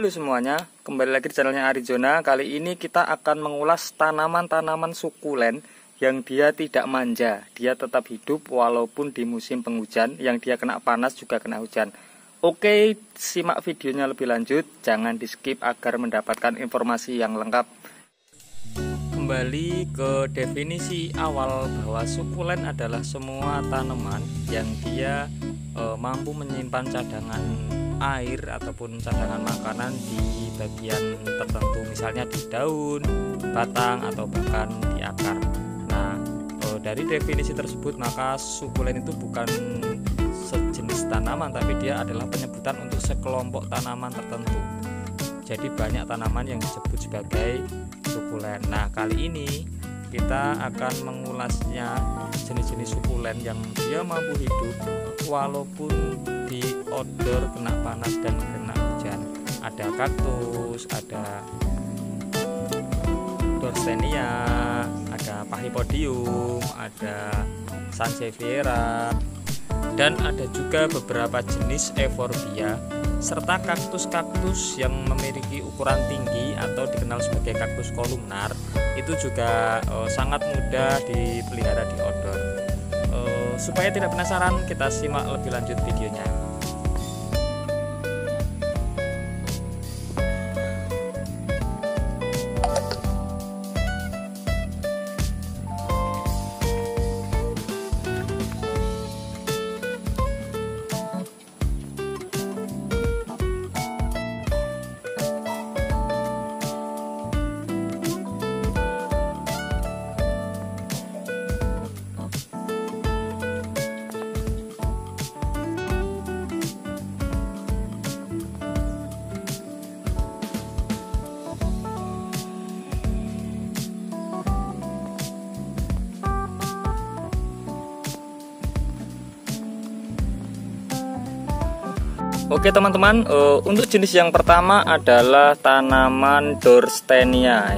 Halo semuanya, kembali lagi di channelnya Arizona. Kali ini kita akan mengulas tanaman-tanaman sukulen yang dia tidak manja. Dia tetap hidup walaupun di musim penghujan, yang dia kena panas juga kena hujan. Oke, simak videonya lebih lanjut, jangan di skip agar mendapatkan informasi yang lengkap. Kembali ke definisi awal bahwa sukulen adalah semua tanaman yang dia mampu menyimpan cadangan air ataupun cadangan makanan di bagian tertentu, misalnya di daun, batang, atau bahkan di akar. Nah, dari definisi tersebut maka sukulen itu bukan sejenis tanaman, tapi dia adalah penyebutan untuk sekelompok tanaman tertentu. Jadi banyak tanaman yang disebut sebagai sukulen. Nah, kali ini kita akan mengulasnya, jenis-jenis sukulen yang dia mampu hidup walaupun di outdoor kena panas dan kena hujan. Ada kaktus, ada Dorsenia, ada Pachypodium, ada Sansevieria, dan ada juga beberapa jenis Euphorbia serta kaktus-kaktus yang memiliki ukuran tinggi atau dikenal sebagai kaktus kolumnar. Itu juga sangat mudah dipelihara di outdoor. Supaya tidak penasaran, kita simak lebih lanjut videonya. Oke teman-teman, untuk jenis yang pertama adalah tanaman Dorsenia.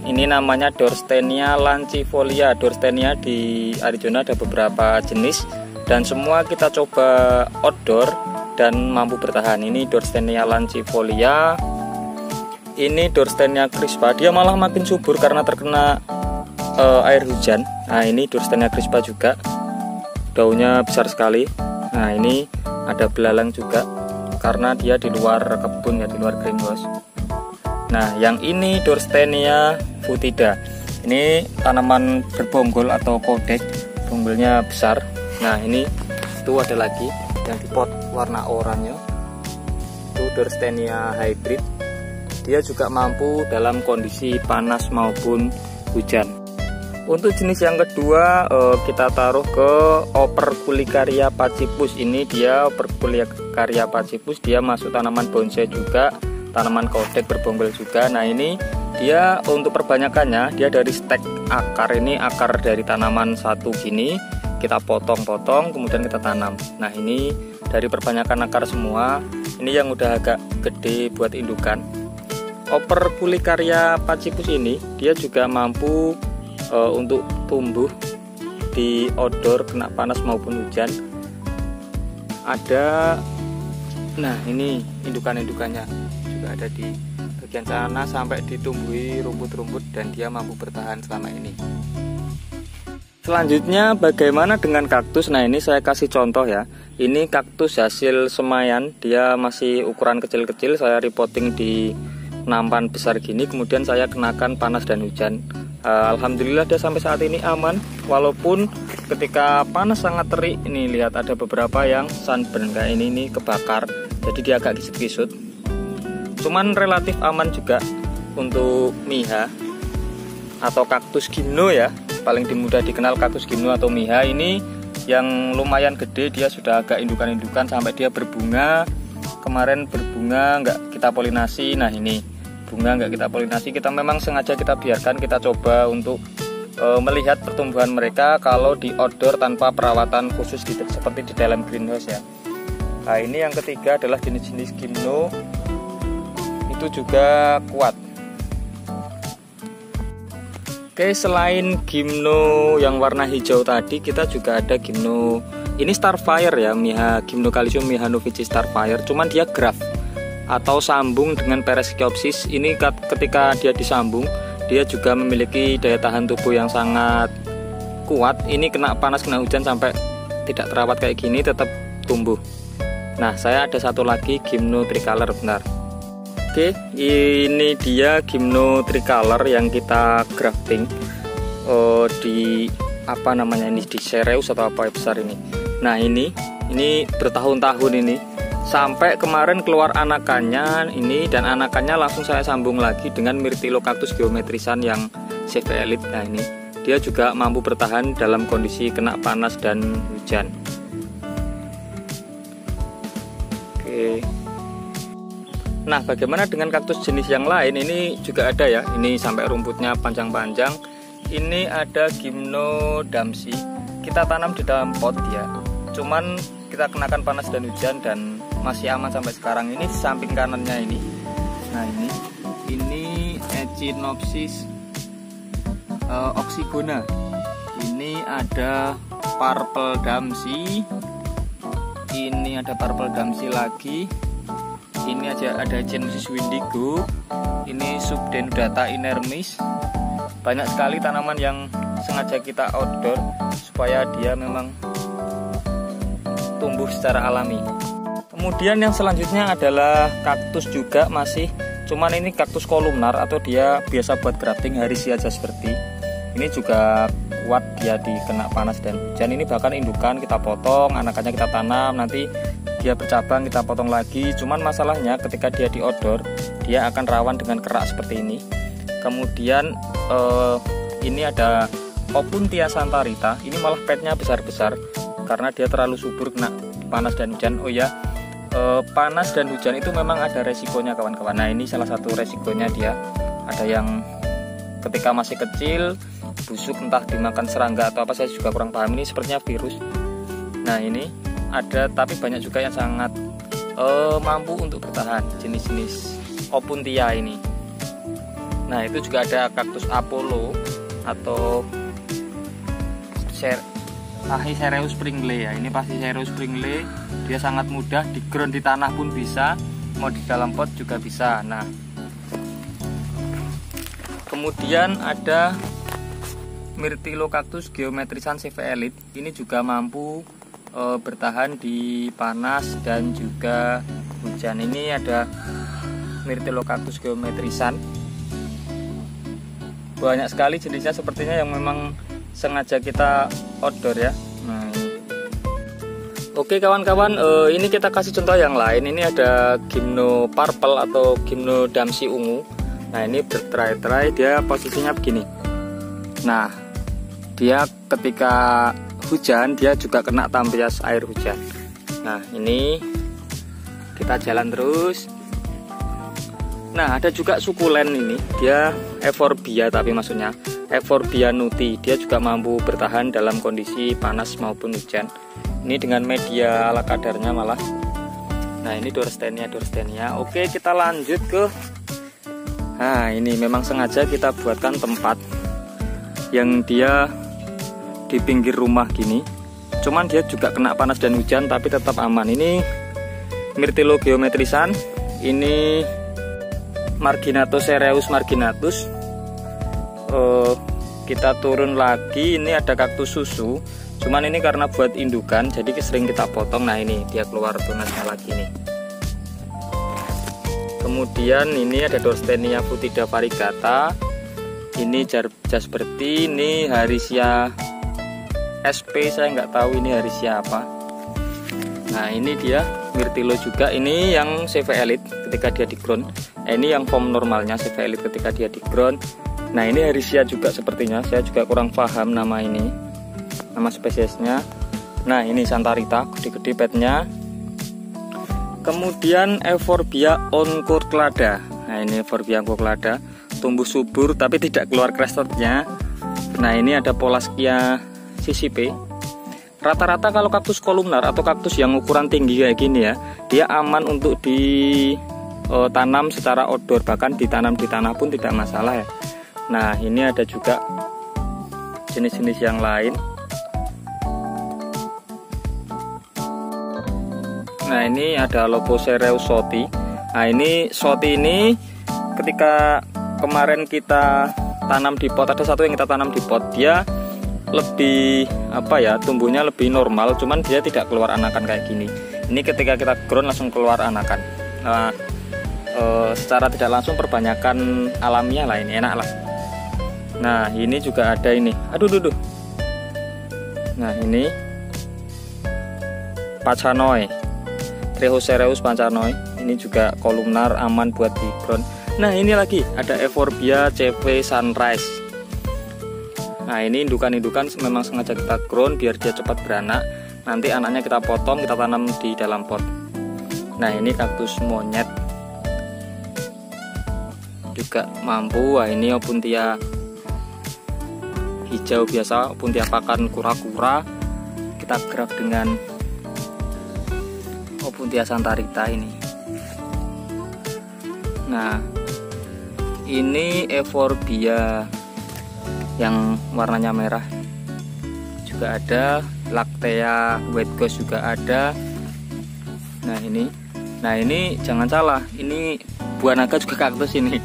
Ini namanya Dorsenia lancifolia. Dorsenia di Arizona ada beberapa jenis dan semua kita coba outdoor dan mampu bertahan. Ini Dorsenia lancifolia. Ini Dorsenia crispa. Dia malah makin subur karena terkena air hujan. Nah, ini Dorsenia crispa juga. Daunnya besar sekali. Nah, ini ada belalang juga karena dia di luar kebun ya, di luar greenhouse. Nah, yang ini Dorsenia foetida. Ini tanaman berbonggol atau kodek, bonggolnya besar. Nah, ini itu ada lagi yang di pot warna oranye. Itu Dorsenia hybrid. Dia juga mampu dalam kondisi panas maupun hujan. Untuk jenis yang kedua kita taruh ke Operculicaria pachypus. Ini dia Operculicaria pachypus, dia masuk tanaman bonsai juga, tanaman kodek berbonggol juga. Nah, ini dia untuk perbanyakannya dia dari stek akar. Ini akar dari tanaman satu gini, kita potong-potong kemudian kita tanam. Nah, ini dari perbanyakan akar semua. Ini yang udah agak gede buat indukan. Operculicaria pachypus ini dia juga mampu untuk tumbuh di outdoor kena panas maupun hujan. Ada, nah ini indukan-indukannya juga ada di bagian sana sampai ditumbuhi rumput-rumput dan dia mampu bertahan selama ini. Selanjutnya bagaimana dengan kaktus? Nah, ini saya kasih contoh ya. Ini kaktus hasil semaian, dia masih ukuran kecil-kecil. Saya repotting di nampan besar gini, kemudian saya kenakan panas dan hujan. Alhamdulillah dia sampai saat ini aman, walaupun ketika panas sangat terik. Ini lihat ada beberapa yang sunburn kayak ini kebakar, jadi dia agak kisut-kisut. Cuman relatif aman juga untuk miha atau kaktus gimno ya, paling mudah dikenal kaktus gimno atau miha. Ini yang lumayan gede, dia sudah agak indukan-indukan sampai dia berbunga. Kemarin berbunga nggak kita polinasi. Nah, ini bunga nggak kita polinasi, kita memang sengaja kita biarkan, kita coba untuk melihat pertumbuhan mereka kalau di outdoor tanpa perawatan khusus seperti di dalam greenhouse ya. Nah, ini yang ketiga adalah jenis-jenis gimno, itu juga kuat. Oke, selain gimno yang warna hijau tadi, kita juga ada gimno, ini Starfire ya, Gymnocalcium mihanovici Starfire, cuman dia graft. atau sambung dengan Pereskiopsis. Ini ketika dia disambung, dia juga memiliki daya tahan tubuh yang sangat kuat. Ini kena panas, kena hujan sampai tidak terawat kayak gini tetap tumbuh. Nah, saya ada satu lagi Gymno Tricolor, benar. Oke, ini dia Gymno Tricolor yang kita grafting di apa namanya ini, di Cereus atau apa besar ini. Nah, ini bertahun-tahun ini sampai kemarin keluar anakannya ini, dan anakannya langsung saya sambung lagi dengan Myrtillocactus geometrisan yang CV Elite. Nah, ini dia juga mampu bertahan dalam kondisi kena panas dan hujan. Oke. Nah, bagaimana dengan kaktus jenis yang lain? Ini juga ada ya. Ini sampai rumputnya panjang-panjang. Ini ada Gymno Damsi. Kita tanam di dalam pot ya. Cuman kita kenakan panas dan hujan dan masih aman sampai sekarang. Ini di samping kanannya ini. Nah, ini Echinopsis Oxygona. Ini ada Purple Damsi. Ini ada Purple Damsi lagi. Ini ada Echinopsis Windigo. Ini Subdenudata inermis. Banyak sekali tanaman yang sengaja kita outdoor supaya dia memang tumbuh secara alami. Kemudian yang selanjutnya adalah kaktus juga masih, cuman ini kaktus kolumnar atau dia biasa buat grafting Harisia jasperti. Ini juga kuat dia dikena panas dan hujan. Ini bahkan indukan kita potong, anakannya kita tanam, nanti dia bercabang kita potong lagi. Cuman masalahnya ketika dia di outdoor, dia akan rawan dengan kerak seperti ini. Kemudian ini ada Opuntia santarita. Ini malah petnya besar-besar karena dia terlalu subur kena panas dan hujan. Oh ya, panas dan hujan itu memang ada resikonya kawan-kawan. Nah, ini salah satu resikonya, dia ada yang ketika masih kecil busuk, entah dimakan serangga atau apa, saya juga kurang paham. Ini sepertinya virus. Nah, ini ada, tapi banyak juga yang sangat mampu untuk bertahan, jenis-jenis Opuntia ini. Nah, itu juga ada kaktus Apollo atau Pachycereus Pringle ya. Ini Pachycereus Pringle, dia sangat mudah di ground, di tanah pun bisa, mau di dalam pot juga bisa. Nah, kemudian ada Myrtillocactus geometrisan CV Elite. Ini juga mampu bertahan di panas dan juga hujan. Ini ada Myrtillocactus geometrisan. Banyak sekali jenisnya sepertinya yang memang sengaja kita outdoor ya. Nah, oke kawan-kawan, ini kita kasih contoh yang lain. Ini ada Gymno Purple atau Gymno Damsi ungu. Nah, ini berterai-terai, dia posisinya begini. Nah, dia ketika hujan dia juga kena tampias air hujan. Nah, ini kita jalan terus. Nah, ada juga sukulen ini, dia Euphorbia, tapi maksudnya Euphorbia nuti. Dia juga mampu bertahan dalam kondisi panas maupun hujan. Ini dengan media ala kadarnya malah. Nah, ini Dorstenia. Oke, kita lanjut ke. Nah, ini memang sengaja kita buatkan tempat yang dia di pinggir rumah gini. Cuman dia juga kena panas dan hujan tapi tetap aman. Ini Myrtillocactus geometrisan. Ini Marginatocereus marginatus. Kita turun lagi, ini ada kaktus susu. Cuman ini karena buat indukan, jadi sering kita potong. Nah, ini dia keluar tunasnya lagi nih. Kemudian ini ada Dorstenia foetida variegata. Ini jasperti, ini Harisia SP, saya nggak tahu ini Harisia apa. Nah, ini dia Myrtillo juga. Ini yang CV Elite ketika dia di ground. Ini yang form normalnya CV Elite ketika dia di ground. Nah, ini Harisia juga sepertinya. Saya juga kurang paham nama ini, nama spesiesnya. Nah, ini Santarita, gede-gede petnya. Kemudian Euphorbia onconclada. Nah, ini Euphorbia onconclada, tumbuh subur tapi tidak keluar krestotnya. Nah, ini ada Polaschia CCP. Rata-rata kalau kaktus kolumnar atau kaktus yang ukuran tinggi kayak gini ya, dia aman untuk ditanam secara outdoor, bahkan ditanam di tanah pun tidak masalah ya. Nah, ini ada juga jenis-jenis yang lain. Nah, ini ada Lopocereus shoti. Nah ini shoti ini ketika kemarin kita tanam di pot, ada satu yang kita tanam di pot, dia lebih tumbuhnya lebih normal, cuman dia tidak keluar anakan kayak gini. Ini ketika kita ground langsung keluar anakan. Nah secara tidak langsung perbanyakan alamiah lah, ini enak lah. Nah ini juga ada ini, nah ini Pachanoi, Trichocereus Pachanoi, ini juga kolumnar, aman buat di ground. Nah ini lagi ada Euphorbia CV Sunrise. Nah ini indukan-indukan memang sengaja kita ground biar dia cepat beranak. Nanti anaknya kita potong, kita tanam di dalam pot. Nah ini kaktus monyet juga mampu. Wah ini Opuntia hijau biasa, Opuntia pakan kura-kura. Kita graf dengan Opuntia santarita ini. Nah ini Euphorbia yang warnanya merah juga ada, Lactea white ghost juga ada. Nah ini jangan salah, ini buah naga juga kaktus ini.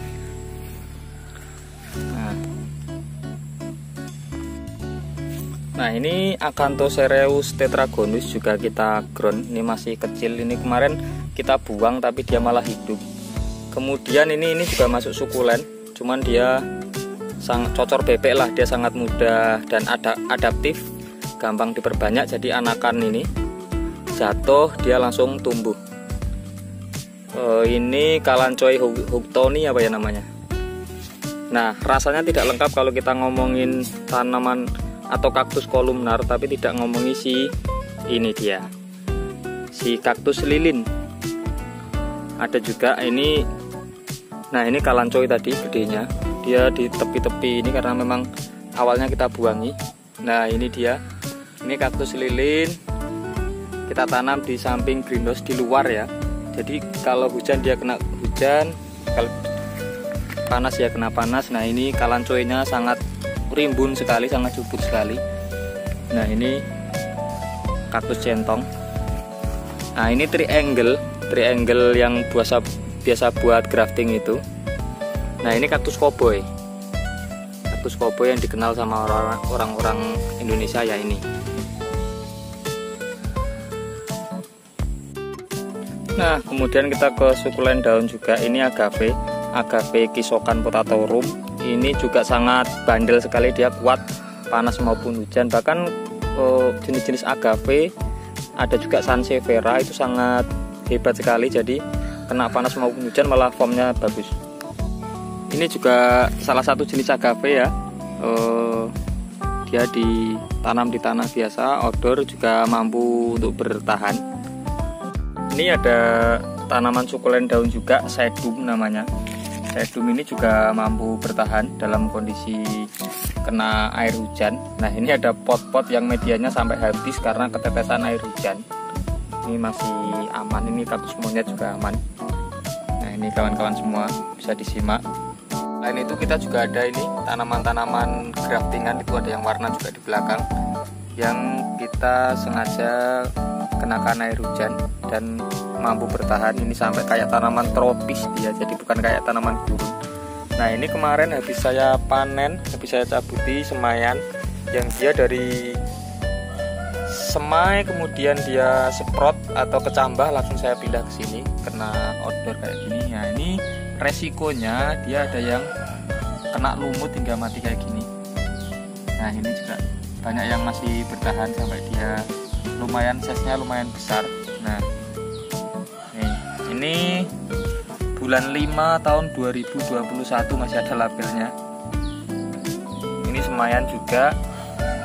Nah ini Acanthocereus tetragonus juga kita ground. Ini masih kecil, ini kemarin kita buang tapi dia malah hidup. Kemudian ini juga masuk sukulen, cuman dia sangat cocor bebek lah, dia sangat mudah dan adaptif, gampang diperbanyak. Jadi anakan ini jatuh dia langsung tumbuh. Ini Kalanchoe houghtonii apa ya namanya. Nah rasanya tidak lengkap kalau kita ngomongin tanaman atau kaktus kolumnar, tapi tidak ngomongin si kaktus lilin. Ada juga ini. Nah ini Kalanchoe tadi gedenya, dia di tepi-tepi ini karena memang awalnya kita buangi. Nah ini dia, ini kaktus lilin, kita tanam di samping greenhouse di luar ya. Jadi kalau hujan dia kena hujan, kalau panas ya kena panas. Nah ini Kalanchoe-nya sangat rimbun sekali, sangat subur sekali. Nah ini kaktus centong. Nah ini triangle yang biasa buat grafting itu. Nah ini kaktus cowboy yang dikenal sama orang-orang Indonesia ya ini. Nah kemudian kita ke sukulen daun juga. Ini agave Chisocan potatorum. Ini juga sangat bandel sekali, dia kuat panas maupun hujan. Bahkan jenis-jenis agave ada juga Sansevieria itu sangat hebat sekali, jadi kena panas maupun hujan malah formnya bagus. Ini juga salah satu jenis agave ya. Dia ditanam di tanah biasa, outdoor, juga mampu untuk bertahan. Ini ada tanaman sukulen daun juga, sedum namanya. Sedum ini juga mampu bertahan dalam kondisi kena air hujan. Nah ini ada pot-pot yang medianya sampai habis karena ketetesan air hujan. Ini masih aman, ini kaktus monyet juga aman. Nah ini kawan-kawan semua bisa disimak. Selain itu kita juga ada ini tanaman-tanaman graftingan, itu ada yang warna juga di belakang, yang kita sengaja kenakan air hujan dan mampu bertahan. Ini sampai kayak tanaman tropis dia, jadi bukan kayak tanaman gurun. Nah ini kemarin habis saya panen, habis saya cabuti semayan, yang dia dari semai kemudian dia seprot atau kecambah, langsung saya pindah ke sini kena outdoor kayak gini. Nah ini resikonya dia ada yang kena lumut hingga mati kayak gini. Nah ini juga banyak yang masih bertahan sampai dia lumayan, size-nya lumayan besar. Nah ini bulan 5 tahun 2021 masih ada labelnya. Ini semayan juga.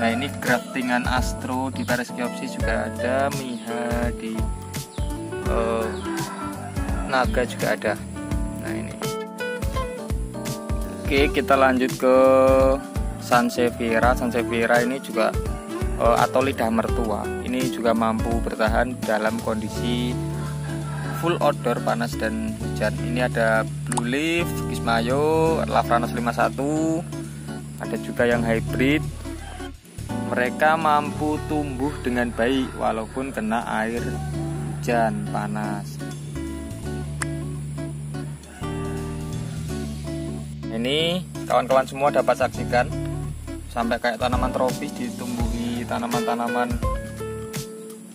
Nah ini graftingan astro di Paresciopsis juga ada, Miha di naga juga ada. Nah ini. Oke kita lanjut ke Sansevieria. Sansevieria ini juga atau lidah mertua. Ini juga mampu bertahan dalam kondisi full outdoor panas dan hujan. Ini ada Blue Leaf, Kismayo, Lavranus 51. Ada juga yang hybrid. Mereka mampu tumbuh dengan baik walaupun kena air hujan panas. ini kawan-kawan semua dapat saksikan sampai kayak tanaman tropis ditumbuhi tanaman-tanaman.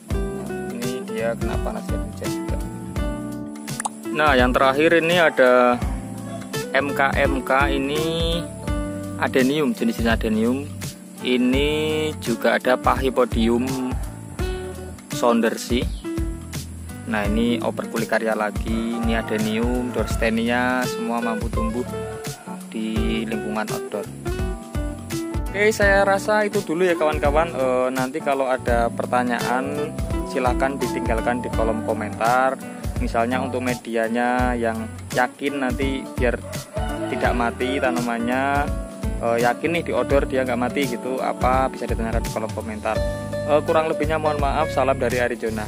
Nah, ini dia kena panas dan hujan juga. Nah, yang terakhir ini ada MK ini adenium, jenisnya adenium. Ini juga ada Pachypodium saundersi. Nah, ini operculicaria lagi, ini adenium, Dorstemia, semua mampu tumbuh di lingkungan outdoor. Oke, saya rasa itu dulu ya kawan-kawan. Nanti kalau ada pertanyaan silahkan ditinggalkan di kolom komentar. Misalnya untuk medianya yang yakin nanti biar tidak mati tanamannya, yakin nih di outdoor dia nggak mati gitu, apa bisa ditanyakan di kolom komentar. Kurang lebihnya mohon maaf, salam dari Arizona.